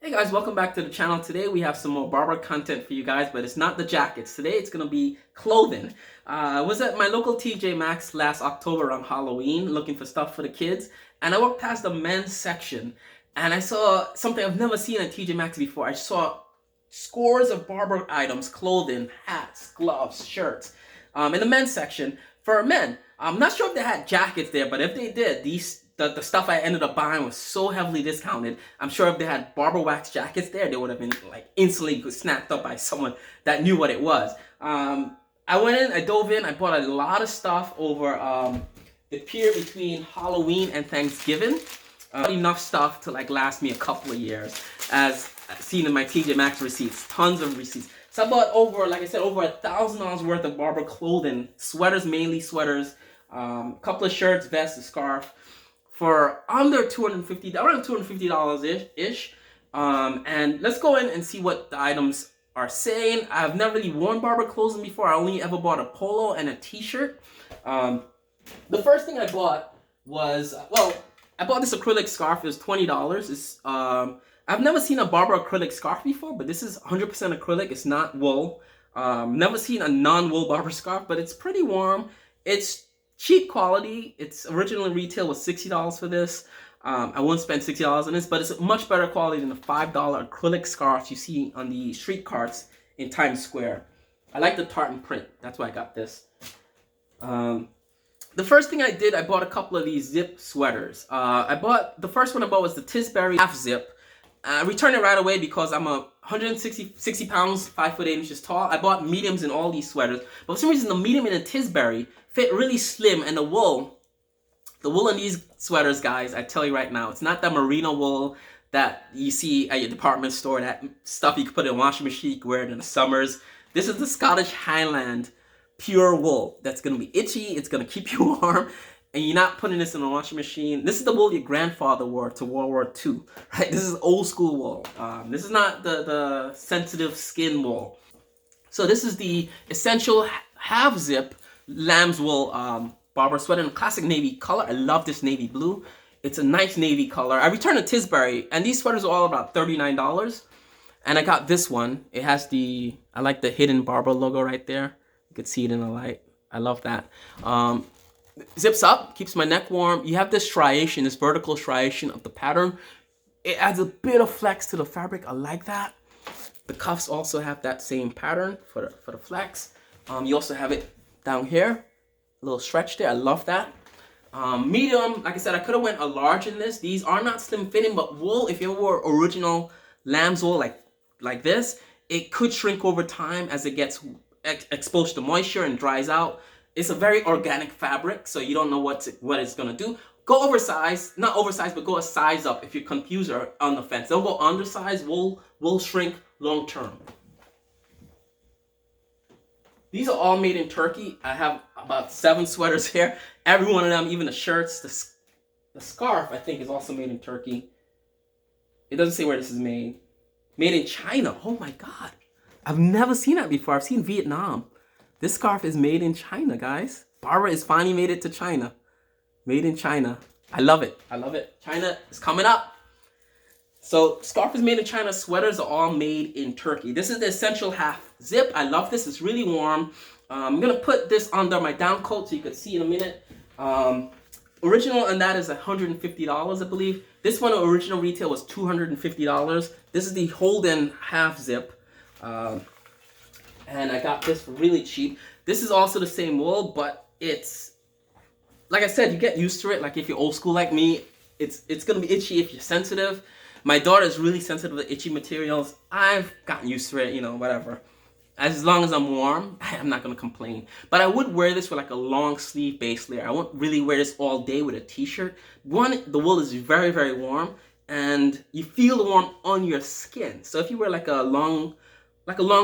Hey guys, welcome back to the channel. Today we have some more Barbour content for you guys, but it's not the jackets. Today it's going to be clothing. I was at my local TJ-Maxx last October around Halloween looking for stuff for the kids, and I walked past the men's section and I saw something I've never seen at TJ-Maxx before. I saw scores of Barbour items, clothing, hats, gloves, shirts, in the men's section for men. I'm not sure if they had jackets there, but if they did, the stuff I ended up buying was so heavily discounted. I'm sure if they had Barbour wax jackets there, they would have been like instantly snapped up by someone that knew what it was. I went in, I dove in, I bought a lot of stuff over the period between Halloween and Thanksgiving. Enough stuff to like last me a couple of years, as seen in my TJ-Maxx receipts, tons of receipts. So I bought over, like I said, over $1,000 worth of Barbour clothing, sweaters, mainly sweaters, a couple of shirts, vests, a scarf, for under $250, around $250-ish. And let's go in and see what the items are saying. I've never really worn Barbour clothing before. I only ever bought a polo and a t-shirt. The first thing I bought was, I bought this acrylic scarf. It was $20. It's, I've never seen a Barbour acrylic scarf before, but this is 100% acrylic. It's not wool. Never seen a non-wool Barbour scarf, but it's pretty warm. It's cheap quality. It's originally retail was $60 for this. I won't spend $60 on this, but it's much better quality than the $5 acrylic scarves you see on the street carts in Times Square. I like the tartan print. That's why I got this. The first thing I did, I bought a couple of these zip sweaters. The first one I bought was the Tisbury half zip. I returned it right away because I'm a 60 pounds, 5'8" tall. I bought mediums in all these sweaters, but for some reason the medium in the Tisbury fit really slim, and the wool in these sweaters, guys, I tell you right now, it's not that merino wool that you see at your department store, that stuff you can put in a washing machine, you can wear it in the summers. This is the Scottish Highland pure wool that's going to be itchy, it's going to keep you warm, and you're not putting this in a washing machine. This is the wool your grandfather wore to World War II, right? This is old school wool. This is not the sensitive skin wool. So this is the essential half zip Lambswool Barbour sweater in a classic navy color. I love this navy blue. It's a nice navy color. I returned to Tisbury, and these sweaters are all about $39. And I got this one. It has I like the hidden Barbour logo right there. You can see it in the light. I love that. Zips up, keeps my neck warm. You have this striation, this vertical striation of the pattern. It adds a bit of flex to the fabric. I like that. The cuffs also have that same pattern for the flex. You also have it down here, a little stretch there. I love that. Medium, like I said, I could have went a large in this. These are not slim fitting, but wool, if you wore original lamb's wool like this, it could shrink over time as it gets exposed to moisture and dries out. It's a very organic fabric, so you don't know what it's gonna do. Go oversized, not oversized, but go a size up if you're confused or on the fence. Don't go undersized. Wool will shrink long term. These are all made in Turkey. I have about 7 sweaters here. Every one of them, even the shirts, the scarf, I think, is also made in Turkey. It doesn't say where this is made. Made in China. Oh my God. I've never seen that before. I've seen Vietnam. This scarf is made in China, guys. Barbour has finally made it to China. Made in China. I love it. I love it. China is coming up. So scarf is made in China. Sweaters are all made in Turkey. This is the essential half zip. I love this. It's really warm. I'm going to put this under my down coat so you can see in a minute. Original and that is $150, I believe. This one, original retail, was $250. This is the Holden half zip. And I got this for really cheap. This is also the same wool, but it's, like I said, you get used to it. Like if you're old school like me, it's going to be itchy if you're sensitive. My daughter is really sensitive to itchy materials. I've gotten used to it, whatever. As long as I'm warm, I'm not going to complain. But I would wear this with like a long sleeve base layer. I won't really wear this all day with a t-shirt. One, the wool is very, very warm, and you feel the warmth on your skin. So if you wear like a long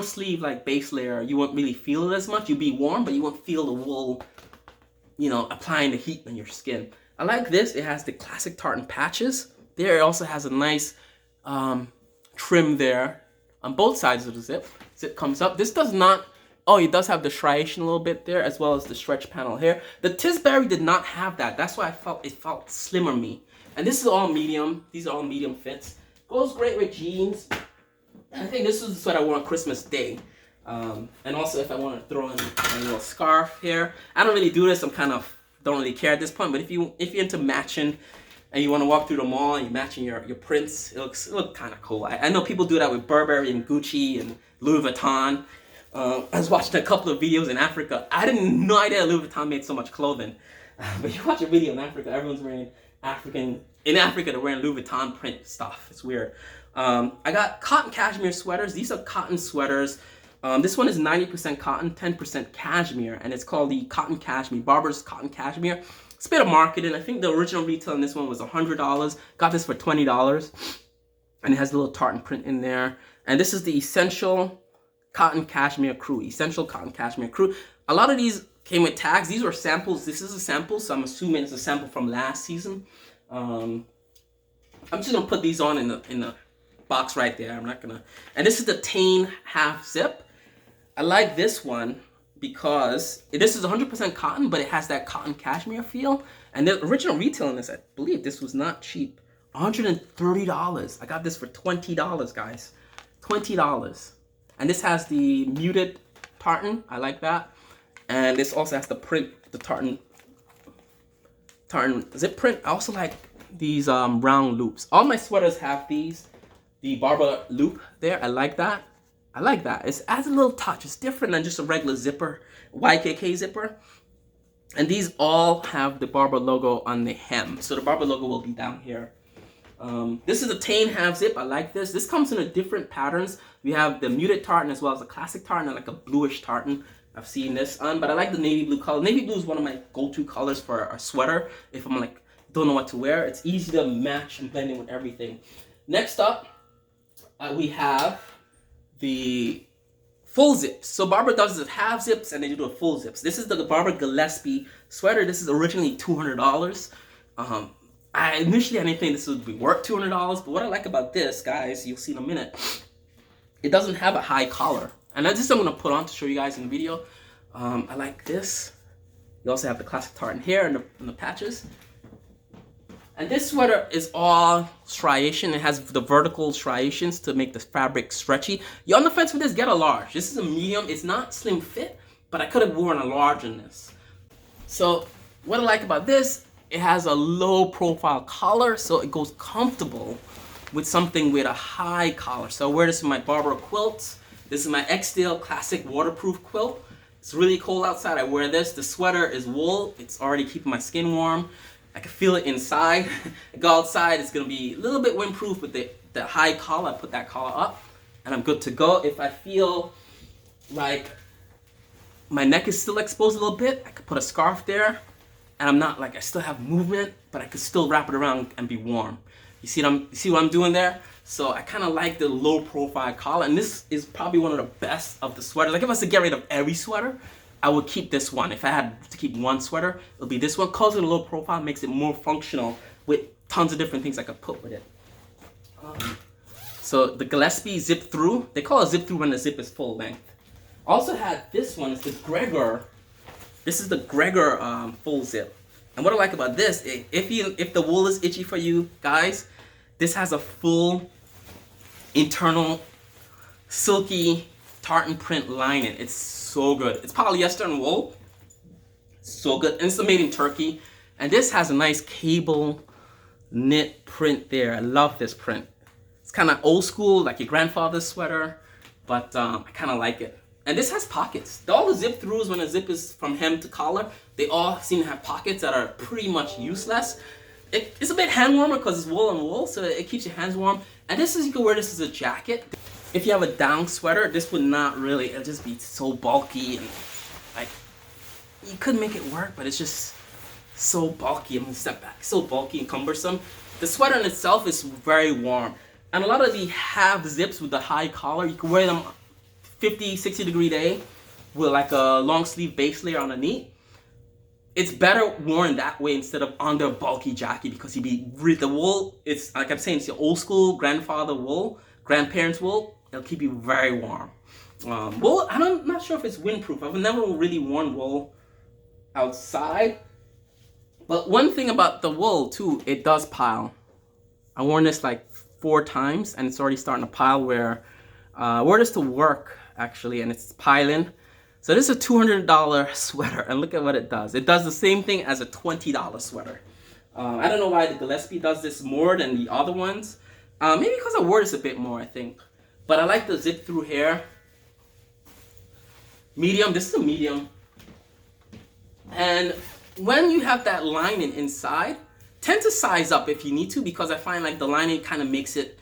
sleeve like base layer, you won't really feel it as much. You'll be warm, but you won't feel the wool, applying the heat on your skin. I like this. It has the classic tartan patches. There, it also has a nice trim there on both sides of the zip. Zip comes up. This does not, it does have the striation a little bit there, as well as the stretch panel here. The Tisbury did not have that. That's why it felt slimmer me. And this is all medium. These are all medium fits. Goes great with jeans. I think this is the sweater I wore on Christmas Day. And also if I want to throw in a little scarf here. I don't really do this. I'm kind of don't really care at this point. But if you're into matching and you want to walk through the mall and you're matching your prints, it looks kind of cool. I know people do that with Burberry and Gucci and Louis Vuitton. I was watching a couple of videos in Africa. I didn't no idea Louis Vuitton made so much clothing. But you watch a video in Africa, everyone's wearing in Africa they're wearing Louis Vuitton print stuff. It's weird. I got cotton cashmere sweaters. These are cotton sweaters. This one is 90% cotton, 10% cashmere, and it's called the cotton cashmere, Barbour's cotton cashmere. It's a bit of marketing. I think the original retail on this one was $100. Got this for $20, and it has a little tartan print in there. And this is the essential cotton cashmere crew, essential cotton cashmere crew. A lot of these came with tags. These were samples. This is a sample, so I'm assuming it's a sample from last season. I'm just gonna put these on in the box right there. I'm not gonna. And this is the Tain half zip. I like this one because this is 100% cotton, but it has that cotton cashmere feel. And the original retail on this, I believe this was not cheap. $130. I got this for $20, guys. $20. And this has the muted tartan. I like that. And this also has the print, the tartan zip print. I also like these round loops. All my sweaters have these. The Barbour loop there. I like that. I like that. It adds a little touch. It's different than just a regular zipper, YKK zipper. And these all have the Barbour logo on the hem. So the Barbour logo will be down here. This is a Tain half zip. I like this. This comes in a different patterns. We have the muted tartan as well as a classic tartan and like a bluish tartan. I've seen this on, but I like the navy blue color. Navy blue is one of my go-to colors for a sweater. If I'm like, don't know what to wear, it's easy to match and blend in with everything. Next up, we have the full zips. So Barbour does the half zips and they do the full zips. This is the Barbour Gillespie sweater. This is originally $200. Initially I didn't think this would be worth $200, but what I like about this, guys, you'll see in a minute, it doesn't have a high collar. And that's just I'm gonna put on to show you guys in the video. I like this. You also have the classic tartan here and the patches. And this sweater is all striation. It has the vertical striations to make the fabric stretchy. You're on the fence with this, get a large. This is a medium. It's not slim fit, but I could have worn a large in this. So what I like about this, it has a low profile collar, so it goes comfortable with something with a high collar. So I wear this in my Barbour quilts. This is my X-Steel classic waterproof quilt. It's really cold outside, I wear this. The sweater is wool. It's already keeping my skin warm. I can feel it inside. I go outside, it's gonna be a little bit windproof with the high collar. I put that collar up and I'm good to go. If I feel like my neck is still exposed a little bit, I could put a scarf there and I'm not like, I still have movement, but I could still wrap it around and be warm. You see what I'm doing there? So I kind of like the low profile collar, and this is probably one of the best of the sweaters. Like if I was to get rid of every sweater, I would keep this one. If I had to keep one sweater, it would be this one. Because of the low profile, makes it more functional with tons of different things I could put with it. So the Gillespie zip through. They call it zip through when the zip is full length. Also had this one. It's the Gregor. This is the Gregor full zip. And what I like about this, if the wool is itchy for you guys, this has a full internal silky tartan print lining. It's so good. It's polyester and wool. So good. And it's made in Turkey. And this has a nice cable knit print there. I love this print. It's kind of old school, like your grandfather's sweater, but I kind of like it. And this has pockets. All the zip throughs, when a zip is from hem to collar, they all seem to have pockets that are pretty much useless. It's a bit hand warmer because it's wool and wool, so it keeps your hands warm. And this is, you can wear this as a jacket. If you have a down sweater, this would not really, it'll just be so bulky and like, you could make it work, but it's just so bulky. I'm gonna step back. So bulky and cumbersome. The sweater in itself is very warm. And a lot of the half zips with the high collar, you can wear them 50, 60 degree day with like a long sleeve base layer underneath. It's better worn that way instead of under a bulky jacket because the wool, it's like I'm saying, it's your old school grandfather wool, grandparents wool. It'll keep you very warm. Wool, I'm not sure if it's windproof. I've never really worn wool outside. But one thing about the wool too, it does pile. I worn this like 4 times and it's already starting to pile where this to work actually, and it's piling. So this is a $200 sweater, and look at what it does. It does the same thing as a $20 sweater. I don't know why the Gillespie does this more than the other ones. Maybe because I wore this a bit more, I think. But I like the zip through here. Medium, this is a medium. And when you have that lining inside, tend to size up if you need to, because I find like the lining kind of makes it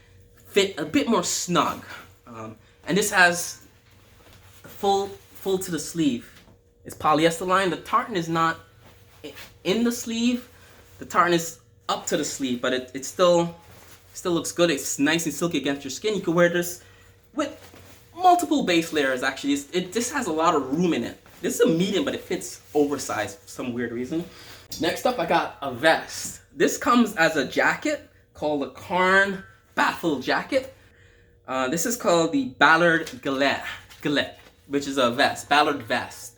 fit a bit more snug. And this has full to the sleeve. It's polyester line. The tartan is not in the sleeve. The tartan is up to the sleeve, but it still looks good. It's nice and silky against your skin. You can wear this with multiple base layers actually. This has a lot of room in it. This is a medium, but it fits oversized for some weird reason. Next up, I got a vest. This comes as a jacket called the Carn Baffle jacket. This is called the Ballard Gilet, which is a vest, Ballard vest.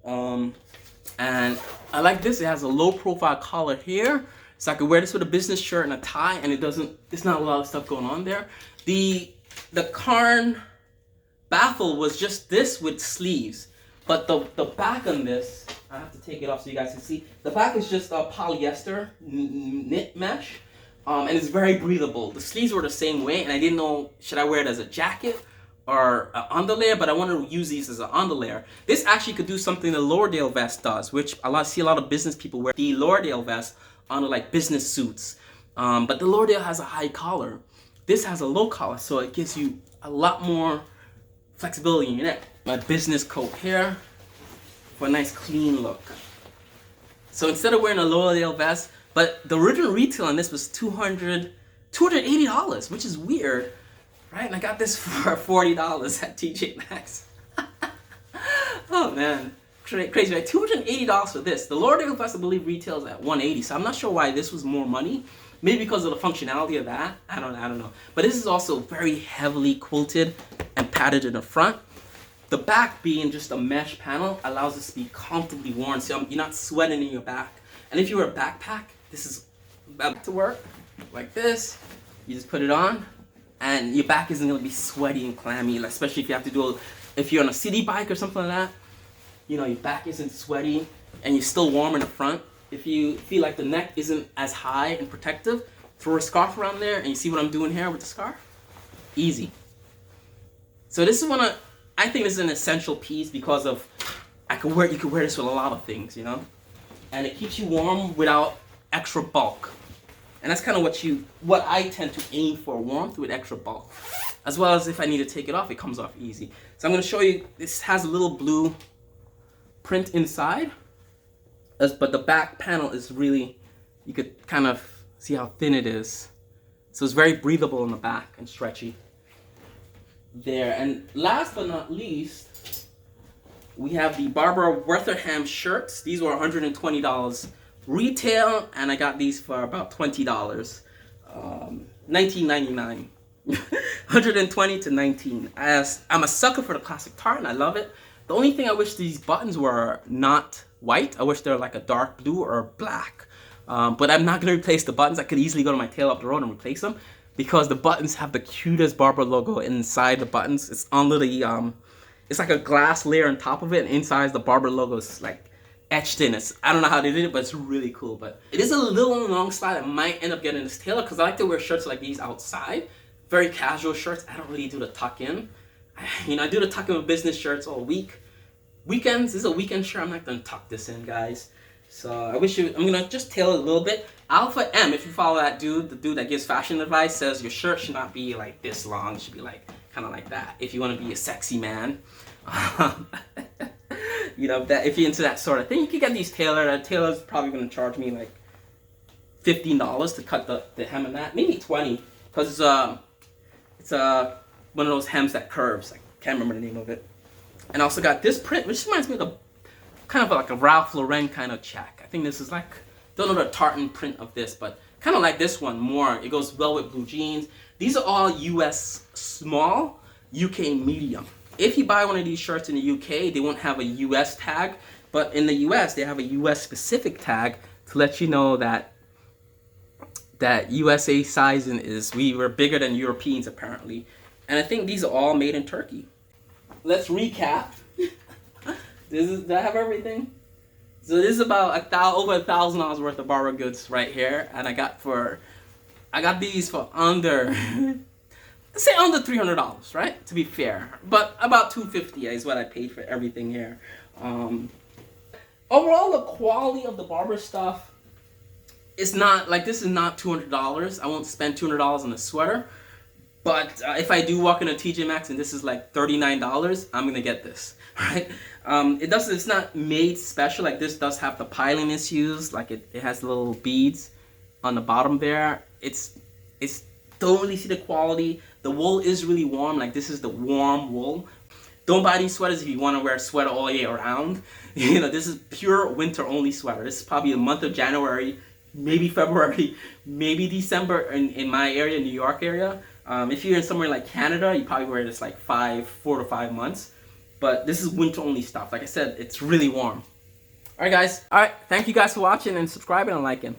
And I like this. It has a low profile collar here, so I could wear this with a business shirt and a tie, and there's not a lot of stuff going on there. The Carn Baffle was just this with sleeves, but the back on this, I have to take it off so you guys can see. The back is just a polyester knit mesh, and it's very breathable. The sleeves were the same way, and I didn't know, should I wear it as a jacket or an underlayer, but I want to use these as an underlayer. This actually could do something the Lordale vest does, which I see a lot of business people wear the Lordale vest under like business suits. But the Lordale has a high collar. This has a low collar, so it gives you a lot more flexibility in your neck. My business coat here for a nice clean look. So instead of wearing a Lordale vest, but the original retail on this was $280, which is weird. Right, and I got this for $40 at TJ-Maxx. Oh man, crazy, right? $280 for this. The Lordale vest, I believe, retails at $180, so I'm not sure why this was more money. Maybe because of the functionality of that. I don't know. But this is also very heavily quilted and padded in the front. The back being just a mesh panel allows this to be comfortably worn, so you're not sweating in your back. And if you wear a backpack, this is about to work like this. You just put it on, and your back isn't gonna be sweaty and clammy, especially if you have to if you're on a city bike or something like that. You know, your back isn't sweaty and you're still warm in the front. If you feel like the neck isn't as high and protective, throw a scarf around there, and you see what I'm doing here with the scarf? Easy. So this is I think this is an essential piece because of you could wear this with a lot of things, you know? And it keeps you warm without extra bulk. And that's kind of what I tend to aim for, warmth with extra bulk. As well as if I need to take it off, it comes off easy. So I'm going to show you, this has a little blue print inside. But the back panel is really, you could kind of see how thin it is. So it's very breathable in the back and stretchy. There. And last but not least, we have the Barbour Wetherham shirts. These were $120 retail, and I got these for about $20. $19.99. 120 to 19. I'm a sucker for the classic tartan. I love it. The only thing I wish these buttons were not white. I wish they were like a dark blue or black. But I'm not going to replace the buttons. I could easily go to my tail up the road and replace them, because the buttons have the cutest Barbour logo inside the buttons. It's under the it's like a glass layer on top of it, and inside the Barbour logo is like etched in. I don't know how they did it, but it's really cool. But it is a little long slide. I might end up getting this tailor because I like to wear shirts like these outside. Very casual shirts. I don't really do the tuck in. I do the tuck in with business shirts all week. Weekends, this is a weekend shirt. I'm not gonna tuck this in, guys. So I'm gonna just tailor it a little bit. Alpha M, if you follow that dude, the dude that gives fashion advice, says your shirt should not be like this long. It should be like kind of like that if you want to be a sexy man. That if you're into that sort of thing, you can get these tailored. A tailor's probably gonna charge me like $15 to cut the hem of that, maybe 20, because it's one of those hems that curves. I can't remember the name of it. And I also got this print, which reminds me of kind of like a Ralph Lauren kind of check. I think this is like, don't know the tartan print of this, but kind of like this one more. It goes well with blue jeans. These are all US small, UK medium. If you buy one of these shirts in the UK, they won't have a US tag, but in the US, they have a US specific tag to let you know that that USA sizing is, we were bigger than Europeans apparently. And I think these are all made in Turkey. Let's recap. Do I have everything? So this is about over $1,000 worth of Barbour goods right here, and I got these for under, let's say under $300, right? To be fair, but about $250 is what I paid for everything here. Overall, the quality of the Barbour stuff is not like, this is not $200. I won't spend $200 on a sweater, but if I do walk in a TJ-Maxx and this is like $39, I'm gonna get this, right? It's not made special. Like, this does have the piling issues. Like, it has little beads on the bottom there. It's don't really see the quality. The wool is really warm. Like, this is the warm wool. Don't buy these sweaters if you want to wear a sweater all year round. You know, this is pure winter only sweater. This is probably the month of January, maybe February, maybe December in my area, New York area. If you're in somewhere like Canada, you probably wear this like 4 to 5 months. But this is winter only stuff. Like I said, it's really warm. Alright guys. Alright, thank you guys for watching and subscribing and liking.